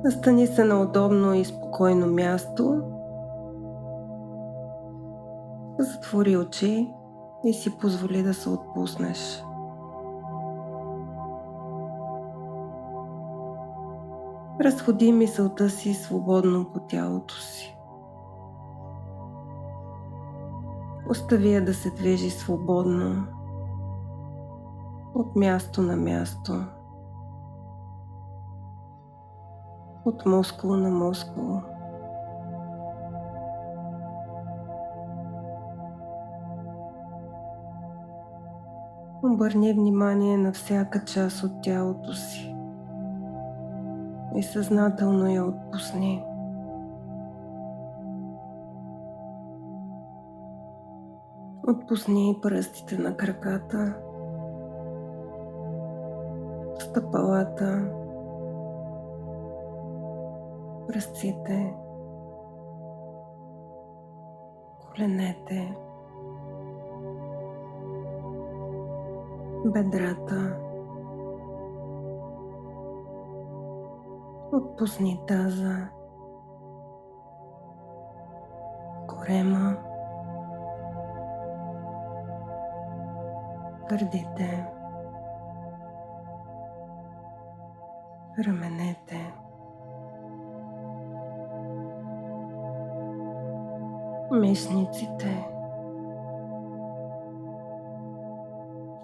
Настани се на удобно и спокойно място, затвори очи и си позволи да се отпуснеш. Разходи мисълта си свободно по тялото си. Остави я да се движи свободно от място на място, от мускул на мускул. Обърни внимание на всяка част от тялото си и съзнателно я отпусни. Отпусни пръстите на краката, стъпалата, пръстците, коленете, бедрата. Отпусни таза, корема, гърдите, раменете, мишниците,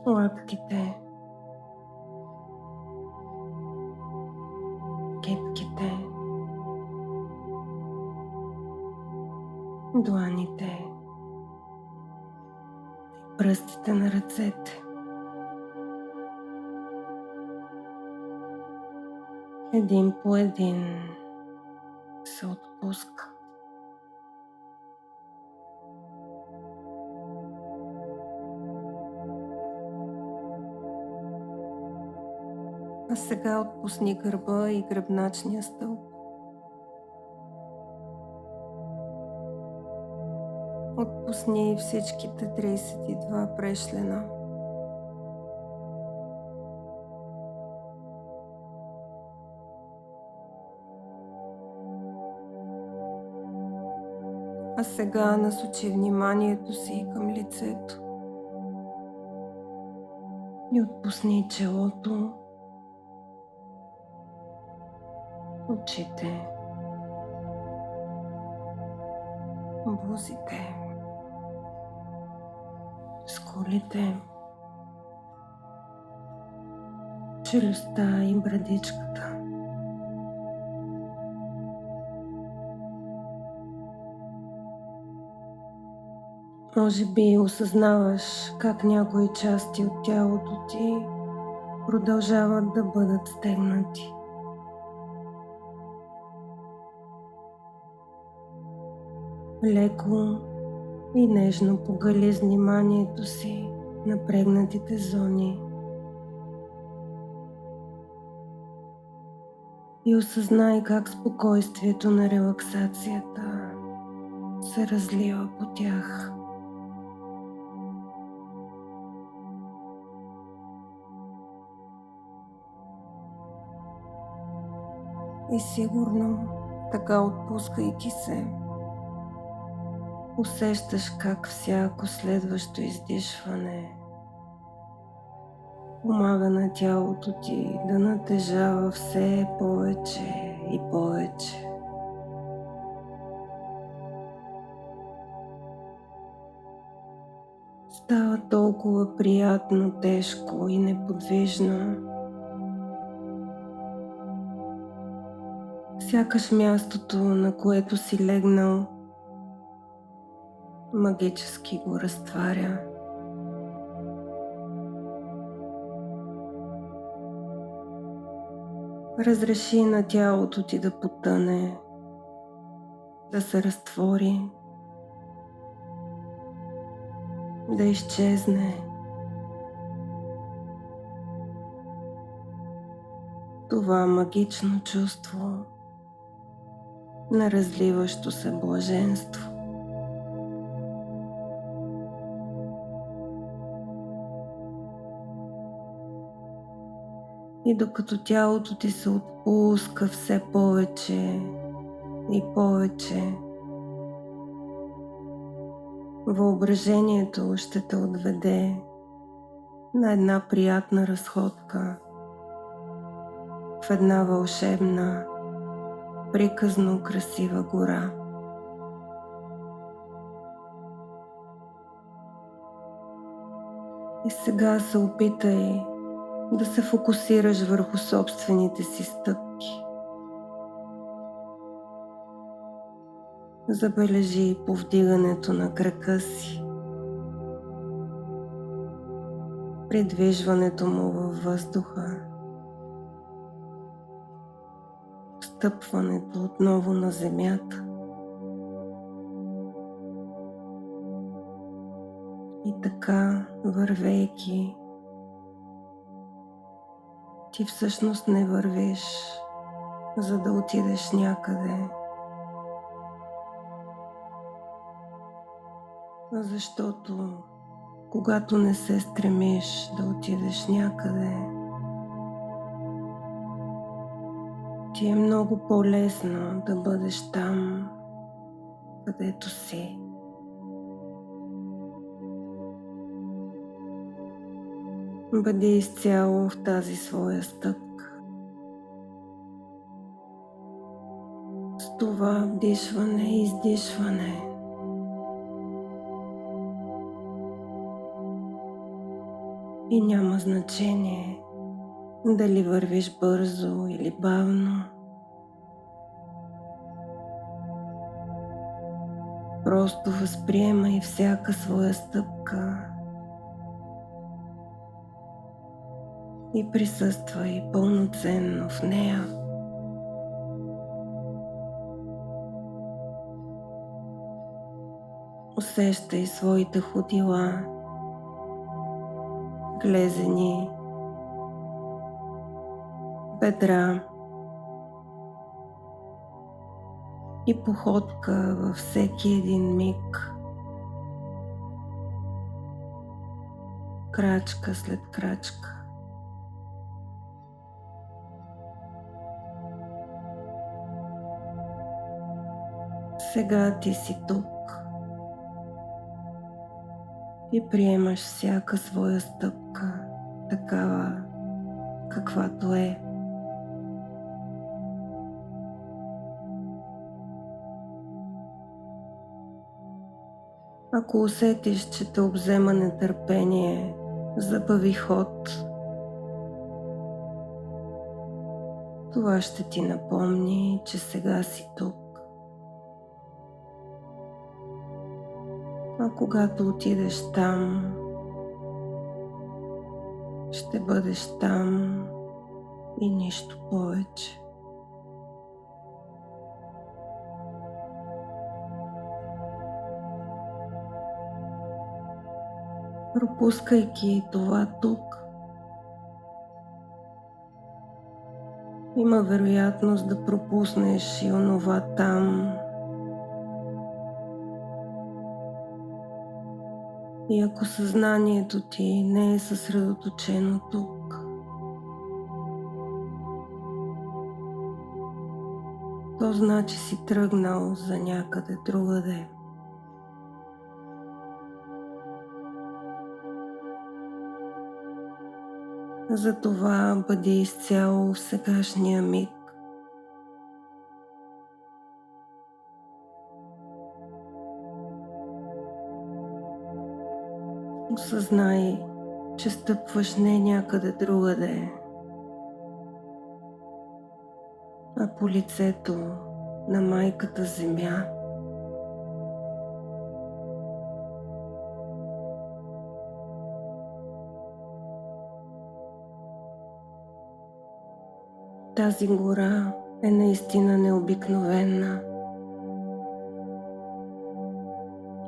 лактите, китките, дланите, пръстите на ръцете. Един по един се отпуска. А сега отпусни гърба и гръбначния стълб. Отпусни всичките 32 прешлена. А сега насочи вниманието си към лицето и отпусни челото, очите, бузите, скулите, челюстта и брадичката. Може би осъзнаваш как някои части от тялото ти продължават да бъдат стегнати. Леко и нежно погали с вниманието си напрегнатите зони и осъзнай как спокойствието на релаксацията се разлива по тях. И сигурно, така отпускайки се, усещаш как всяко следващо издишване помага на тялото ти да натежава все повече и повече. Става толкова приятно, тежко и неподвижно. Сякаш мястото, на което си легнал, магически го разтваря. Разреши на тялото ти да потъне, да се разтвори, да изчезне. Това магично чувство на разливащо се блаженство. И докато тялото ти се отпуска все повече и повече, въображението ще те отведе на една приятна разходка в една вълшебна, приказно красива гора. И сега се опитай да се фокусираш върху собствените си стъпки. Забележи повдигането на крака си, придвижването му във въздуха, стъпването отново на земята. И така, вървейки, ти всъщност не вървиш, за да отидеш някъде, защото когато не се стремиш да отидеш някъде, ти е много по-лесно да бъдеш там, където си. Бъди изцяло в тази своя стъпка. С това вдишване и издишване. И няма значение дали вървиш бързо или бавно. Просто възприемай всяка своя стъпка и присъствай пълноценно в нея. Усещай своите ходила, глезени, бедра и походка във всеки един миг, крачка след крачка. Сега ти си тук и приемаш всяка своя стъпка, такава каквато е. Ако усетиш, че те обзема нетърпение, забави ход. Това ще ти напомни, че сега си тук. А когато отидеш там, ще бъдеш там и нищо повече. Пропускайки това тук, има вероятност да пропуснеш и онова там. И ако съзнанието ти не е съсредоточено тук, то значи си тръгнал за някъде другаде. Затова бъди изцяло в сегашния миг. Осъзнай, че стъпваш не някъде другаде, а по лицето на майката Земя. Тази гора е наистина необикновена,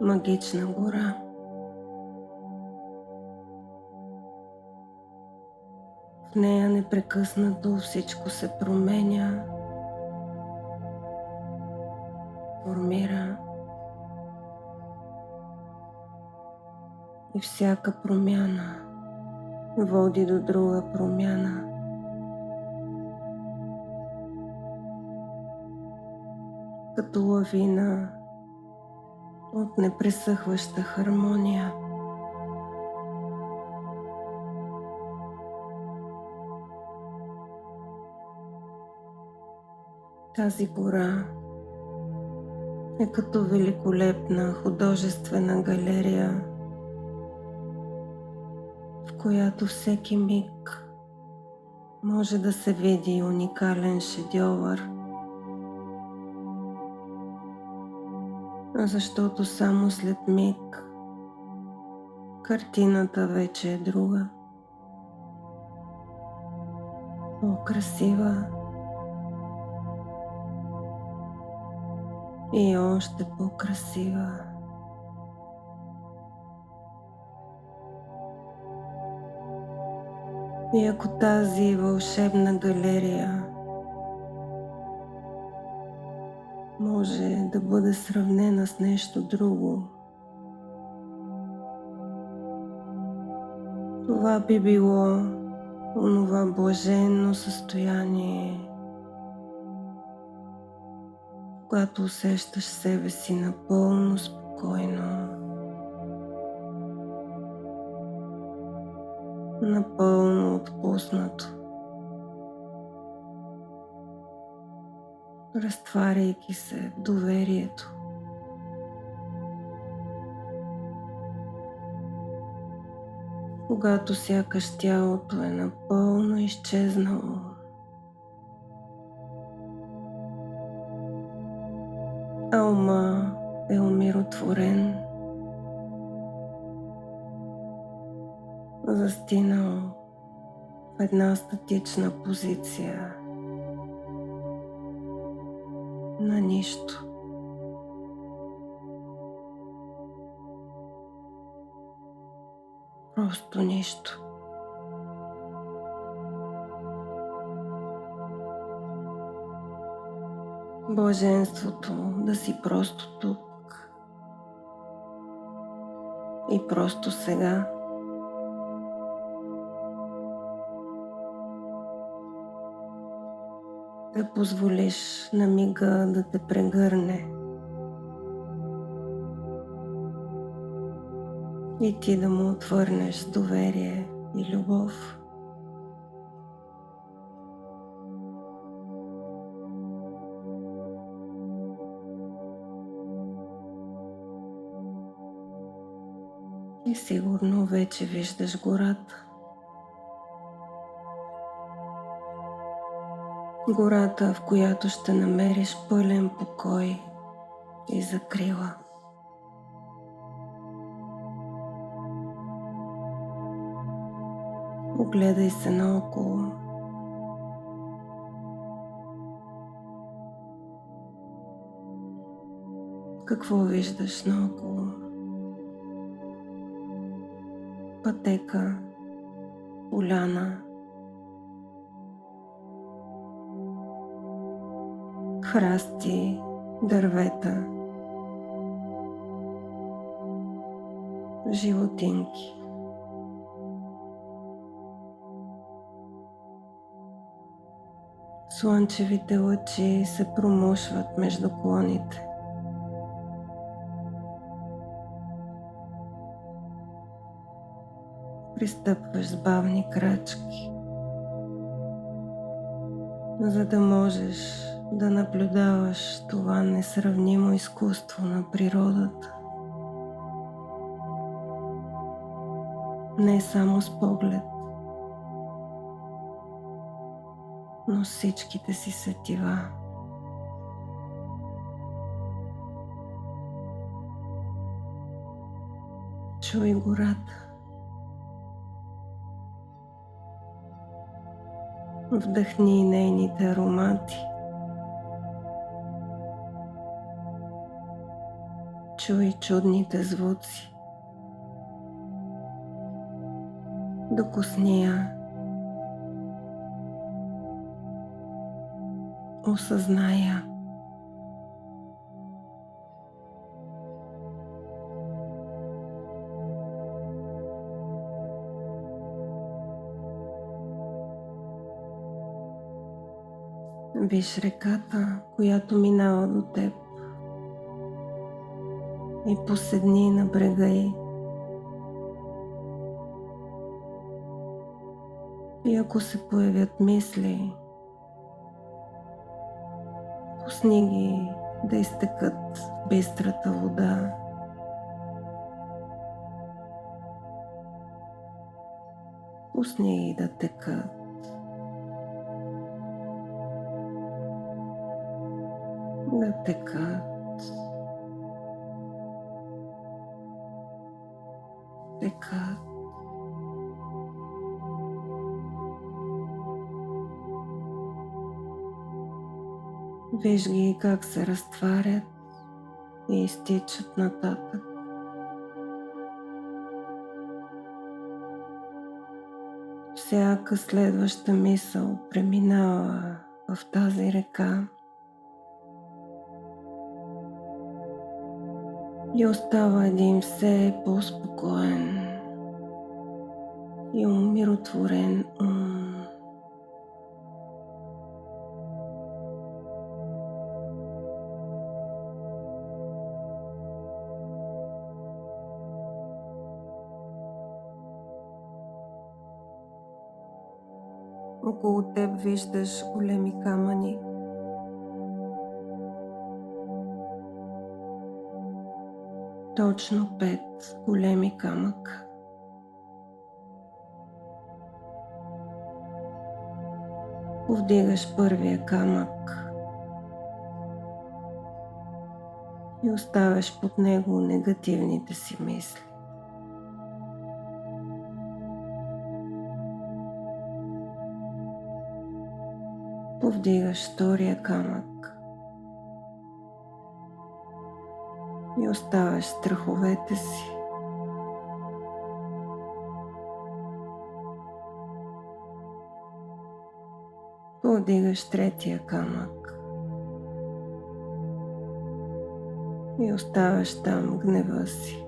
магична гора. В нея непрекъснато всичко се променя, формира и всяка промяна води до друга промяна. като лавина от непресъхваща хармония. Тази гора е като великолепна художествена галерия, в която всеки миг може да се види уникален шедьовър, защото само след миг картината вече е друга, по-красива и още по-красива. И ако тази вълшебна галерия може да бъде сравнена с нещо друго, това би било онова блаженно състояние, когато усещаш себе си напълно спокойно, напълно отпуснато, разтваряйки се в доверието. Когато сякаш тялото е напълно изчезнало, а ума е умиротворен, застинал в една статична позиция на нищо. Просто нищо. Блаженството да си просто тук и просто сега. Да позволиш на мига да те прегърне и ти да му отвърнеш с доверие и любов. И сигурно вече виждаш гората. Гората, в която ще намериш пълен покой и закрила. Огледай се наоколо. Какво виждаш наоколо? Пътека, поляна, храсти, дървета, животинки. Слънчевите лъчи се промушват между клоните. Пристъпваш с бавни крачки, за да можеш да наблюдаваш това несравнимо изкуство на природата. Не само с поглед, но с всичките си сетива. Чуй гората. Вдъхни нейните аромати. Чуй чудните звуци. Докосни я. Осъзнай я. Виж реката, която минава до теб. и поседни на брега й. И ако се появят мисли, пусни ги да изтекат в бистрата вода. Пусни ги да текат. Да текат. Текат. Виж ги как се разтварят и изтичат нататък. Всяка следваща мисъл преминава в тази река и остава един все по-спокоен и умиротворен ум. Около теб виждаш големи камъни. Точно 5 големи камъка. Повдигаш първия камък и оставяш под него негативните си мисли. Повдигаш втория камък и оставяш страховете си. Повдигаш третия камък и оставяш там гнева си.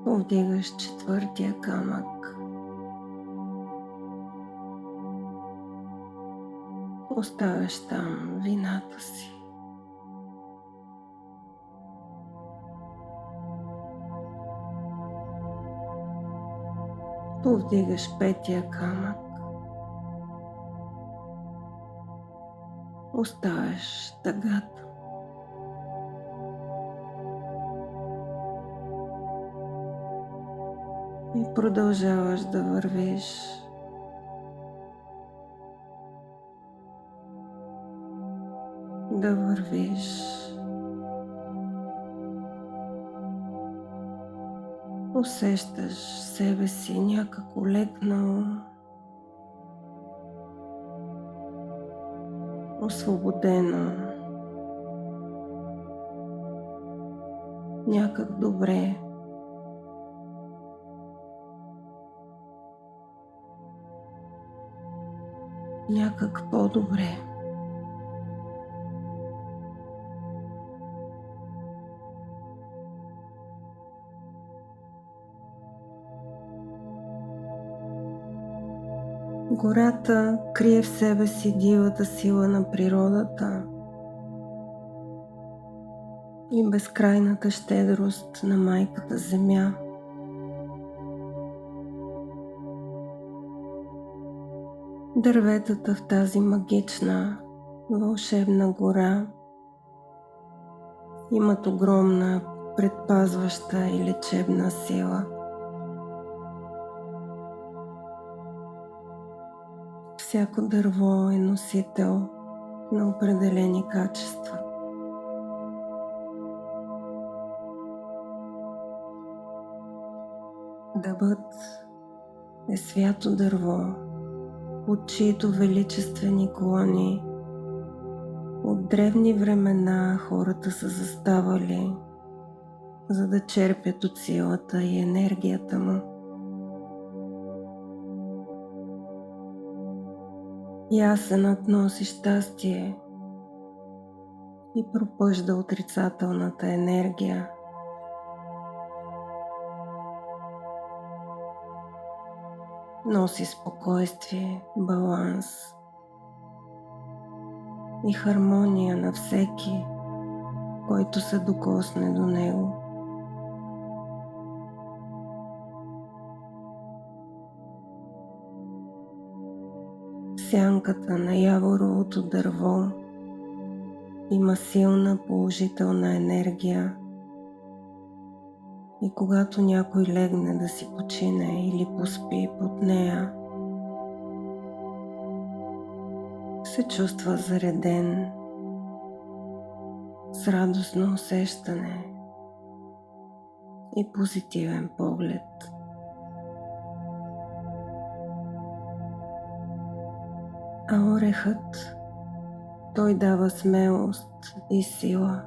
Повдигаш четвъртия камък. Оставяш там вината си. Повдигаш петия камък. Оставяш тъгата. И продължаваш да вървиш. Да вървиш. Усещаш себе си някако лекнал, освободено, някак добре. Някак по-добре. Гората крие в себе си дивата сила на природата и безкрайната щедрост на майката Земя. Дърветата в тази магична, вълшебна гора имат огромна предпазваща и лечебна сила. Всяко дърво е носител на определени качества. Дъбът е свято дърво, от чието величествени клони от древни времена хората са заставали, за да черпят от силата и енергията му. Ясенът носи щастие и пропъжда отрицателната енергия. Носи спокойствие, баланс и хармония на всеки, който се докосне до него. Сянката на яворовото дърво има силна положителна енергия и когато някой легне да си почине или поспи под нея, се чувства зареден с радостно усещане и позитивен поглед. А орехът, той дава смелост и сила.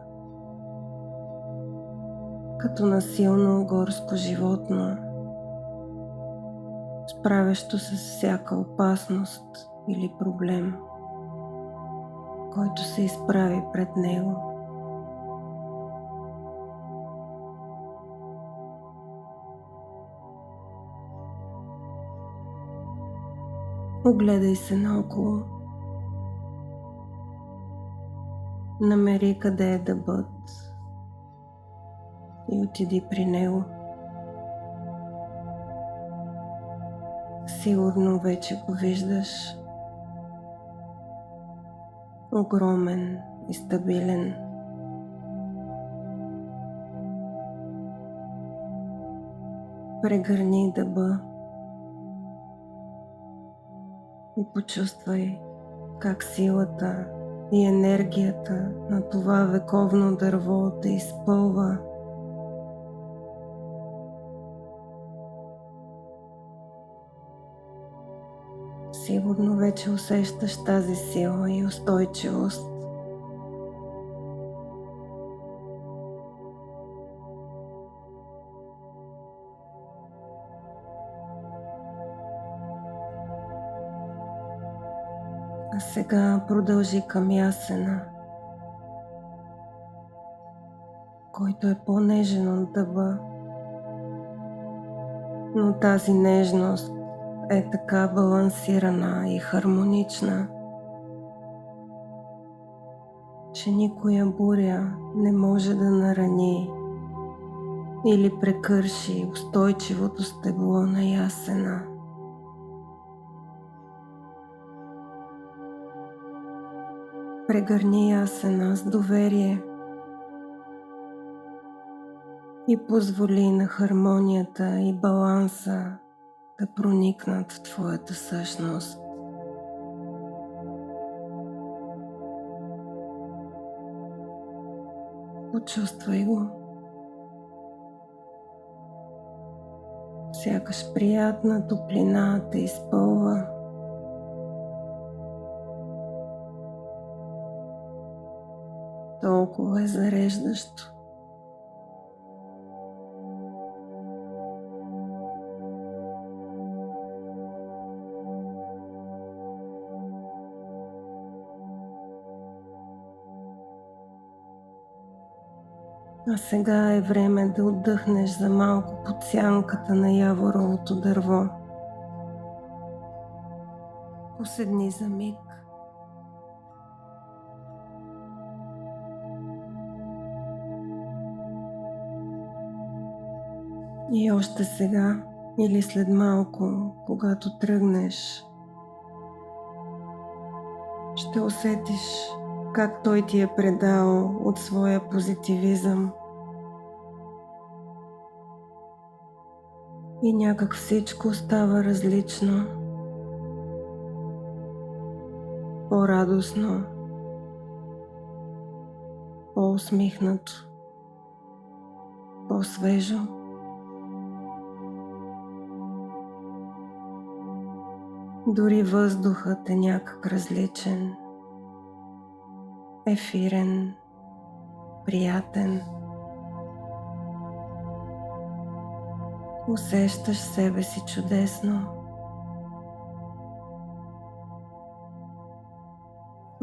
Като на силно горско животно, справящо се с всяка опасност или проблем, който се изправи пред него. Огледай се наоколо. Намери къде е дъбът и отиди при него. Сигурно вече го виждаш. Огромен и стабилен. Прегърни дъба и почувствай как силата и енергията на това вековно дърво те изпълва. Сигурно вече усещаш тази сила и устойчивост. А сега продължи към ясена, който е по-нежен от дъба. Но тази нежност е така балансирана и хармонична, че никоя буря не може да нарани или прекърши устойчивото стебло на ясена. Прегърни ясена с доверие и позволи на хармонията и баланса да проникнат в твоята същност. Почувствай го. Сякаш приятна топлина те изпълва. Толкова е зареждащо. А сега е време да отдъхнеш за малко под сянката на яворовото дърво. Поседни за миг. И още сега или след малко, когато тръгнеш, ще усетиш как той ти е предал от своя позитивизъм. И някак всичко става различно, по-радостно, по-усмихнато, по-свежо. Дори въздухът е някак различен, ефирен, приятен. Усещаш себе си чудесно.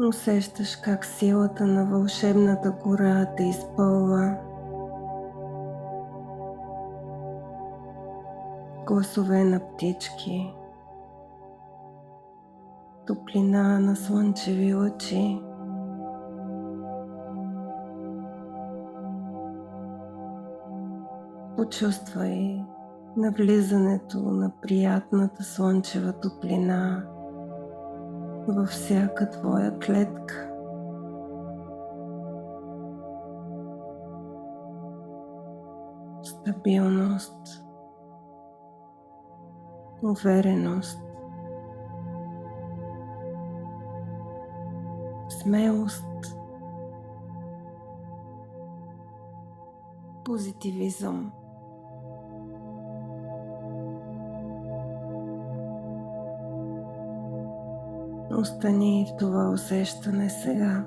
Усещаш как силата на вълшебната гора те изпълва. Гласове на птички, топлина на слънчеви лъчи, Почувствай навлизането на приятната слънчева топлина във всяка твоя клетка. Стабилност, увереност, смелост, позитивизъм. Остани в това усещане сега.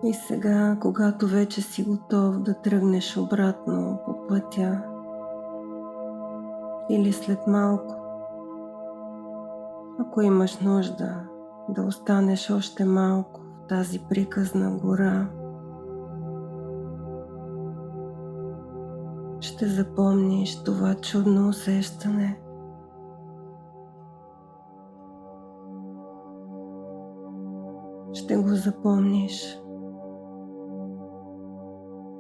И сега, когато вече си готов да тръгнеш обратно по пътя или след малко, ако имаш нужда да останеш още малко в тази приказна гора, ще запомниш това чудно усещане. Ще го запомниш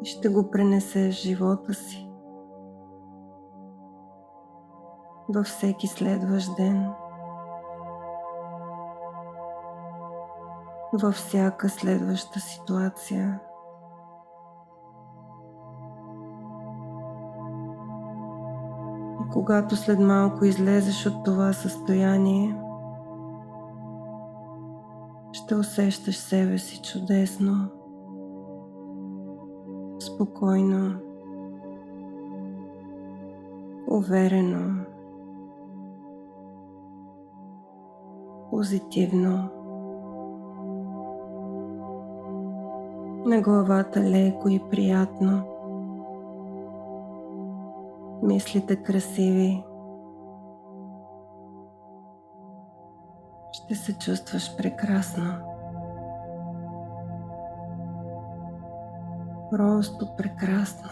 и ще го пренесеш в живота си във всеки следващ ден, във всяка следваща ситуация. И когато след малко излезеш от това състояние, ще усещаш себе си чудесно, спокойно, уверено, позитивно. На главата леко и приятно. Мислите красиви. Ще се чувстваш прекрасно. Просто прекрасно.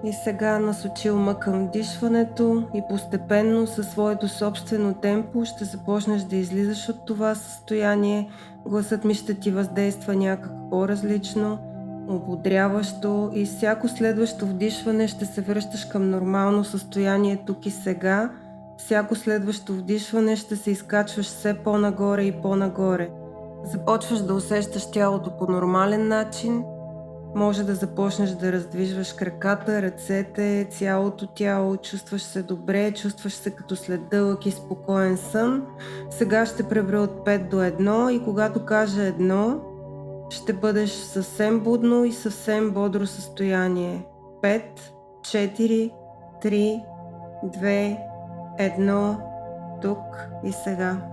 И сега насочи ума към вдишването и постепенно със своето собствено темпо ще започнеш да излизаш от това състояние. Гласът ми ще ти въздейства някак по-различно, ободряващо и всяко следващо вдишване ще се връщаш към нормално състояние тук и сега. Всяко следващо вдишване ще се изкачваш все по-нагоре и по-нагоре. Започваш да усещаш тялото по нормален начин. Може да започнеш да раздвижваш краката, ръцете, цялото тяло, чувстваш се добре, чувстваш се като след дълъг и спокоен сън. Сега ще преброя от 5 до 1 и когато кажа 1, ще бъдеш в съвсем будно и съвсем бодро състояние. 5, 4, 3, 2, 1, тук и сега.